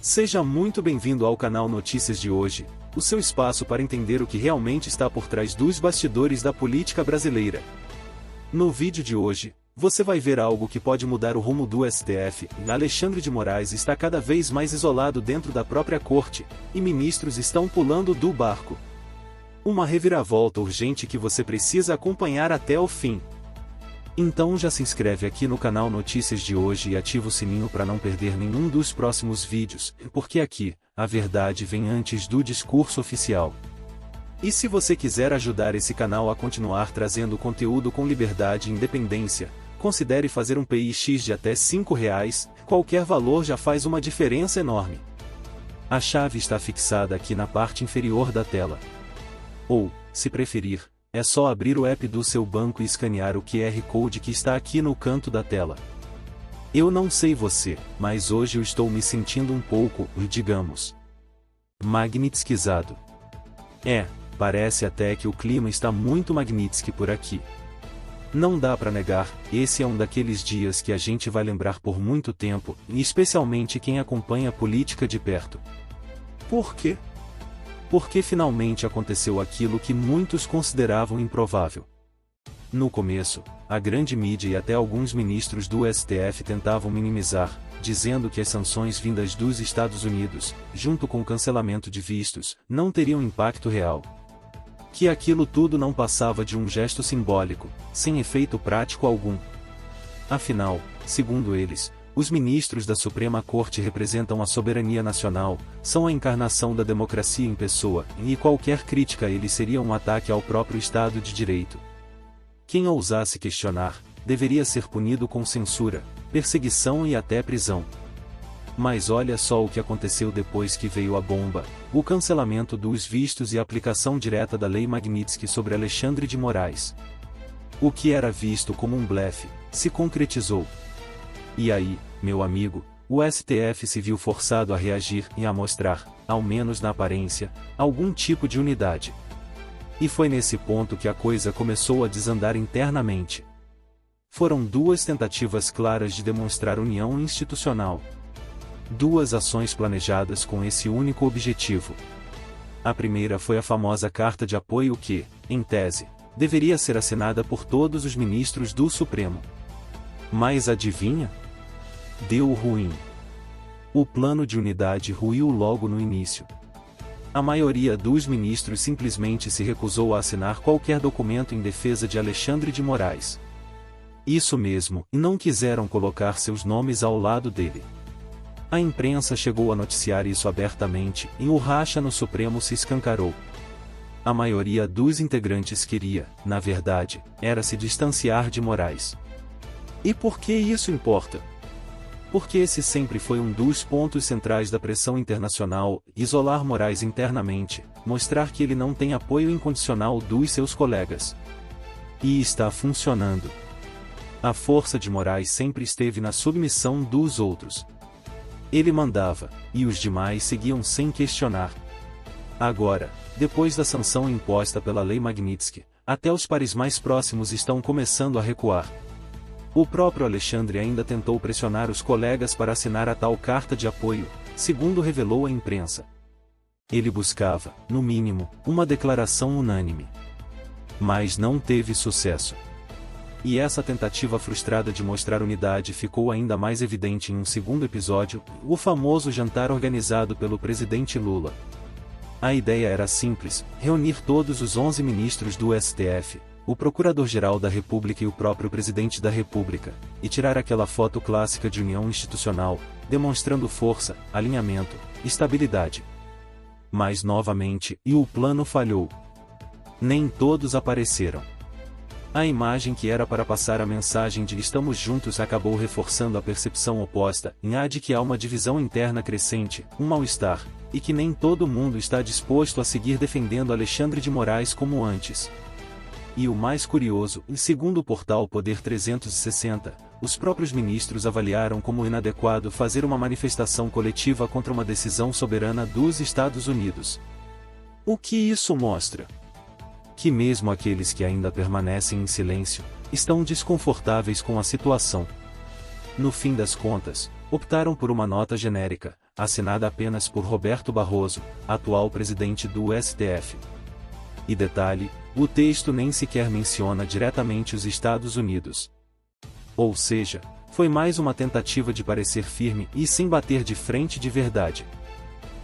Seja muito bem-vindo ao canal Notícias de hoje, o seu espaço para entender o que realmente está por trás dos bastidores da política brasileira. No vídeo de hoje, você vai ver algo que pode mudar o rumo do STF. Alexandre de Moraes está cada vez mais isolado dentro da própria corte, e ministros estão pulando do barco. Uma reviravolta urgente que você precisa acompanhar até o fim. Então já se inscreve aqui no canal Notícias de hoje e ativa o sininho para não perder nenhum dos próximos vídeos, porque aqui, a verdade vem antes do discurso oficial. E se você quiser ajudar esse canal a continuar trazendo conteúdo com liberdade e independência, considere fazer um PIX de até R$5, qualquer valor já faz uma diferença enorme. A chave está fixada aqui na parte inferior da tela. Ou, se preferir, é só abrir o app do seu banco e escanear o QR Code que está aqui no canto da tela. Eu não sei você, mas hoje eu estou me sentindo um pouco, digamos, magnitskizado. Parece até que o clima está muito Magnitsky por aqui. Não dá para negar, esse é um daqueles dias que a gente vai lembrar por muito tempo, e especialmente quem acompanha a política de perto. Por quê? Porque finalmente aconteceu aquilo que muitos consideravam improvável. No começo, a grande mídia e até alguns ministros do STF tentavam minimizar, dizendo que as sanções vindas dos Estados Unidos, junto com o cancelamento de vistos, não teriam impacto real. Que aquilo tudo não passava de um gesto simbólico, sem efeito prático algum. Afinal, segundo eles, os ministros da Suprema Corte representam a soberania nacional, são a encarnação da democracia em pessoa, e qualquer crítica a eles seria um ataque ao próprio Estado de Direito. Quem ousasse questionar, deveria ser punido com censura, perseguição e até prisão. Mas olha só o que aconteceu depois que veio a bomba, o cancelamento dos vistos e a aplicação direta da Lei Magnitsky sobre Alexandre de Moraes. O que era visto como um blefe, se concretizou. E aí, meu amigo, o STF se viu forçado a reagir e a mostrar, ao menos na aparência, algum tipo de unidade. E foi nesse ponto que a coisa começou a desandar internamente. Foram duas tentativas claras de demonstrar união institucional. Duas ações planejadas com esse único objetivo. A primeira foi a famosa carta de apoio que, em tese, deveria ser assinada por todos os ministros do Supremo. Mas adivinha? Deu ruim. O plano de unidade ruiu logo no início. A maioria dos ministros simplesmente se recusou a assinar qualquer documento em defesa de Alexandre de Moraes. Isso mesmo, e não quiseram colocar seus nomes ao lado dele. A imprensa chegou a noticiar isso abertamente, e o racha no Supremo se escancarou. A maioria dos integrantes queria, na verdade, era se distanciar de Moraes. E por que isso importa? Porque esse sempre foi um dos pontos centrais da pressão internacional, isolar Moraes internamente, mostrar que ele não tem apoio incondicional dos seus colegas. E está funcionando. A força de Moraes sempre esteve na submissão dos outros. Ele mandava, e os demais seguiam sem questionar. Agora, depois da sanção imposta pela Lei Magnitsky, até os pares mais próximos estão começando a recuar. O próprio Alexandre ainda tentou pressionar os colegas para assinar a tal carta de apoio, segundo revelou a imprensa. Ele buscava, no mínimo, uma declaração unânime. Mas não teve sucesso. E essa tentativa frustrada de mostrar unidade ficou ainda mais evidente em um segundo episódio, o famoso jantar organizado pelo presidente Lula. A ideia era simples, reunir todos os 11 ministros do STF, o Procurador-Geral da República e o próprio Presidente da República, e tirar aquela foto clássica de união institucional, demonstrando força, alinhamento, estabilidade. Mas novamente, o plano falhou. Nem todos apareceram. A imagem que era para passar a mensagem de estamos juntos acabou reforçando a percepção oposta, de que há uma divisão interna crescente, um mal-estar, e que nem todo mundo está disposto a seguir defendendo Alexandre de Moraes como antes. E o mais curioso, segundo o portal Poder 360, os próprios ministros avaliaram como inadequado fazer uma manifestação coletiva contra uma decisão soberana dos Estados Unidos. O que isso mostra? Que mesmo aqueles que ainda permanecem em silêncio, estão desconfortáveis com a situação. No fim das contas, optaram por uma nota genérica, assinada apenas por Roberto Barroso, atual presidente do STF. E detalhe, o texto nem sequer menciona diretamente os Estados Unidos. Ou seja, foi mais uma tentativa de parecer firme e sem bater de frente de verdade.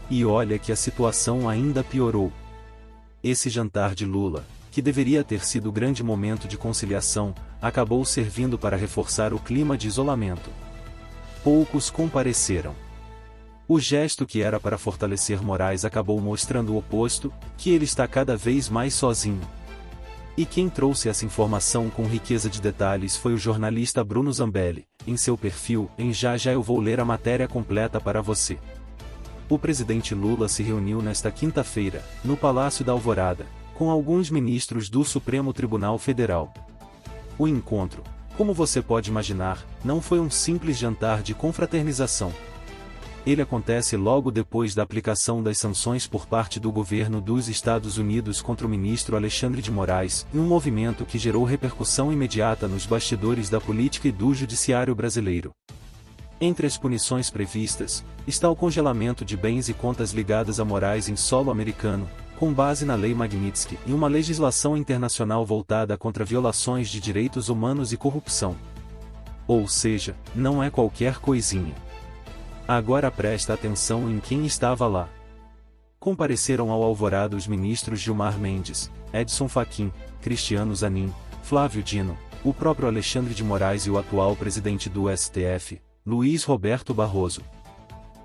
E olha que a situação ainda piorou. Esse jantar de Lula, que deveria ter sido o grande momento de conciliação, acabou servindo para reforçar o clima de isolamento. Poucos compareceram. O gesto que era para fortalecer Moraes acabou mostrando o oposto, que ele está cada vez mais sozinho. E quem trouxe essa informação com riqueza de detalhes foi o jornalista Bruno Zambelli, em seu perfil, em Já eu vou ler a matéria completa para você. O presidente Lula se reuniu nesta quinta-feira, no Palácio da Alvorada, com alguns ministros do Supremo Tribunal Federal. O encontro, como você pode imaginar, não foi um simples jantar de confraternização. Ele acontece logo depois da aplicação das sanções por parte do governo dos Estados Unidos contra o ministro Alexandre de Moraes, em um movimento que gerou repercussão imediata nos bastidores da política e do judiciário brasileiro. Entre as punições previstas, está o congelamento de bens e contas ligadas a Moraes em solo americano, com base na Lei Magnitsky e uma legislação internacional voltada contra violações de direitos humanos e corrupção. Ou seja, não é qualquer coisinha. Agora presta atenção em quem estava lá. Compareceram ao Alvorada os ministros Gilmar Mendes, Edson Fachin, Cristiano Zanin, Flávio Dino, o próprio Alexandre de Moraes e o atual presidente do STF, Luiz Roberto Barroso.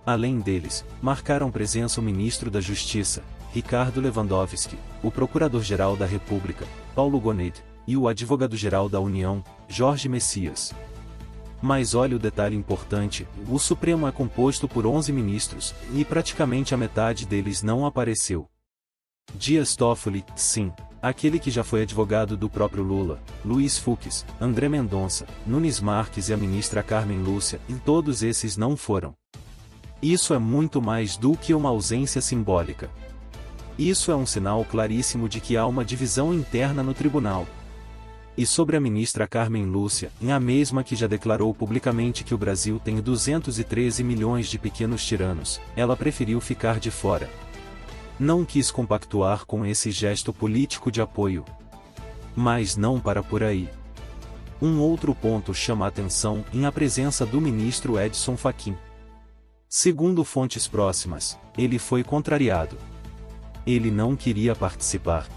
Além deles, marcaram presença o ministro da Justiça, Ricardo Lewandowski, o procurador-geral da República, Paulo Gonet, e o advogado-geral da União, Jorge Messias. Mas olha o detalhe importante, o Supremo é composto por 11 ministros, e praticamente a metade deles não apareceu. Dias Toffoli, sim, aquele que já foi advogado do próprio Lula, Luiz Fux, André Mendonça, Nunes Marques e a ministra Carmen Lúcia, e todos esses não foram. Isso é muito mais do que uma ausência simbólica. Isso é um sinal claríssimo de que há uma divisão interna no tribunal. E sobre a ministra Carmen Lúcia, a mesma que já declarou publicamente que o Brasil tem 213 milhões de pequenos tiranos, ela preferiu ficar de fora. Não quis compactuar com esse gesto político de apoio. Mas não para por aí. Um outro ponto chama a atenção em a presença do ministro Edson Fachin. Segundo fontes próximas, ele foi contrariado. Ele não queria participar.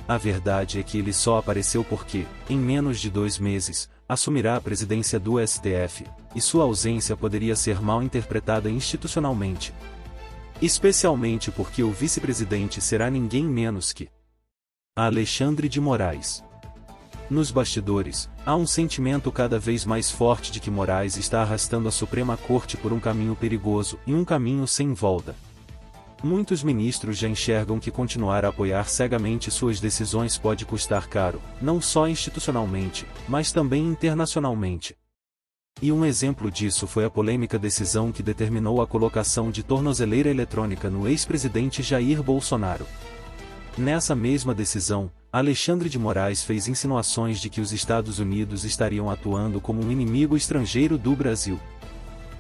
A verdade é que ele só apareceu porque, em menos de 2 meses, assumirá a presidência do STF, e sua ausência poderia ser mal interpretada institucionalmente. Especialmente porque o vice-presidente será ninguém menos que Alexandre de Moraes. Nos bastidores, há um sentimento cada vez mais forte de que Moraes está arrastando a Suprema Corte por um caminho perigoso e um caminho sem volta. Muitos ministros já enxergam que continuar a apoiar cegamente suas decisões pode custar caro, não só institucionalmente, mas também internacionalmente. E um exemplo disso foi a polêmica decisão que determinou a colocação de tornozeleira eletrônica no ex-presidente Jair Bolsonaro. Nessa mesma decisão, Alexandre de Moraes fez insinuações de que os Estados Unidos estariam atuando como um inimigo estrangeiro do Brasil.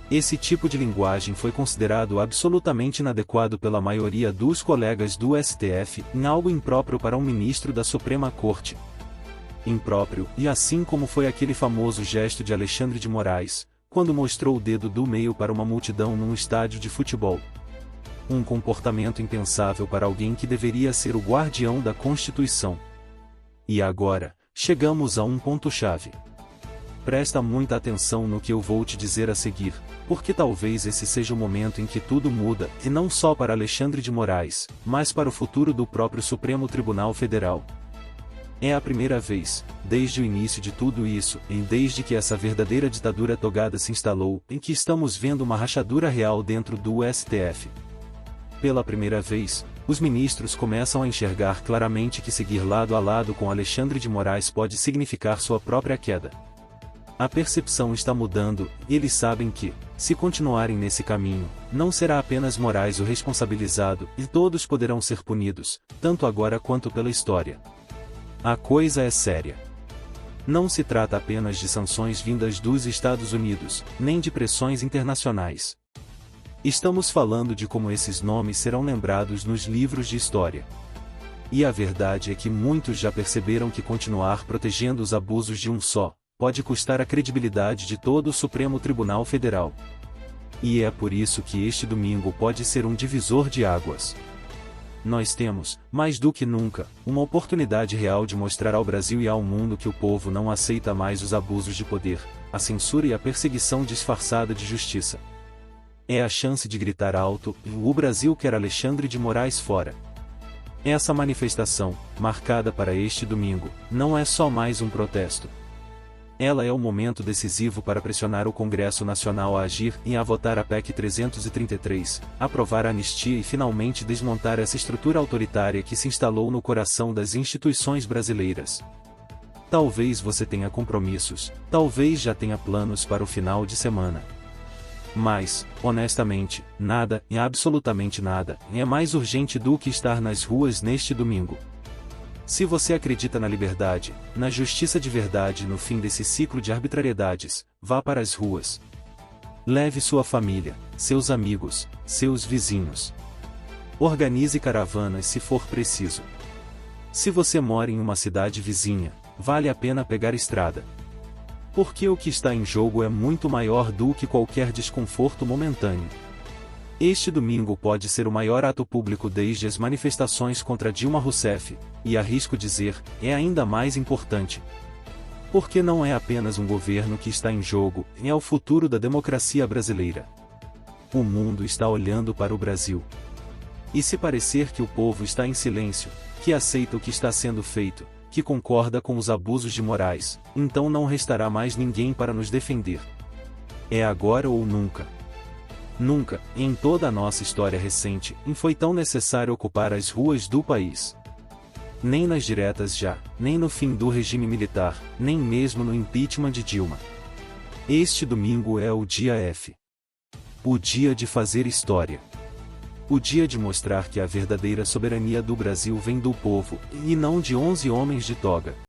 Esse tipo de linguagem foi considerado absolutamente inadequado pela maioria dos colegas do STF, em algo impróprio para um ministro da Suprema Corte. Impróprio, e assim como foi aquele famoso gesto de Alexandre de Moraes, quando mostrou o dedo do meio para uma multidão num estádio de futebol. Um comportamento impensável para alguém que deveria ser o guardião da Constituição. E agora, chegamos a um ponto-chave. Presta muita atenção no que eu vou te dizer a seguir, porque talvez esse seja o momento em que tudo muda, e não só para Alexandre de Moraes, mas para o futuro do próprio Supremo Tribunal Federal. É a primeira vez, desde o início de tudo isso, e desde que essa verdadeira ditadura togada se instalou, em que estamos vendo uma rachadura real dentro do STF. Pela primeira vez, os ministros começam a enxergar claramente que seguir lado a lado com Alexandre de Moraes pode significar sua própria queda. A percepção está mudando, e eles sabem que, se continuarem nesse caminho, não será apenas Moraes o responsabilizado, e todos poderão ser punidos, tanto agora quanto pela história. A coisa é séria. Não se trata apenas de sanções vindas dos Estados Unidos, nem de pressões internacionais. Estamos falando de como esses nomes serão lembrados nos livros de história. E a verdade é que muitos já perceberam que continuar protegendo os abusos de um só, pode custar a credibilidade de todo o Supremo Tribunal Federal. E é por isso que este domingo pode ser um divisor de águas. Nós temos, mais do que nunca, uma oportunidade real de mostrar ao Brasil e ao mundo que o povo não aceita mais os abusos de poder, a censura e a perseguição disfarçada de justiça. É a chance de gritar alto: o Brasil quer Alexandre de Moraes fora. Essa manifestação, marcada para este domingo, não é só mais um protesto. Ela é o momento decisivo para pressionar o Congresso Nacional a agir e a votar a PEC 333, aprovar a anistia e finalmente desmontar essa estrutura autoritária que se instalou no coração das instituições brasileiras. Talvez você tenha compromissos, talvez já tenha planos para o final de semana. Mas, honestamente, nada, e absolutamente nada, é mais urgente do que estar nas ruas neste domingo. Se você acredita na liberdade, na justiça de verdade e no fim desse ciclo de arbitrariedades, vá para as ruas. Leve sua família, seus amigos, seus vizinhos. Organize caravanas se for preciso. Se você mora em uma cidade vizinha, vale a pena pegar estrada. Porque o que está em jogo é muito maior do que qualquer desconforto momentâneo. Este domingo pode ser o maior ato público desde as manifestações contra Dilma Rousseff, e arrisco dizer, é ainda mais importante. Porque não é apenas um governo que está em jogo, é o futuro da democracia brasileira. O mundo está olhando para o Brasil. E se parecer que o povo está em silêncio, que aceita o que está sendo feito, que concorda com os abusos de Moraes, então não restará mais ninguém para nos defender. É agora ou nunca. Nunca, em toda a nossa história recente, foi tão necessário ocupar as ruas do país. Nem nas diretas já, nem no fim do regime militar, nem mesmo no impeachment de Dilma. Este domingo é o dia F. O dia de fazer história. O dia de mostrar que a verdadeira soberania do Brasil vem do povo, e não de 11 homens de toga.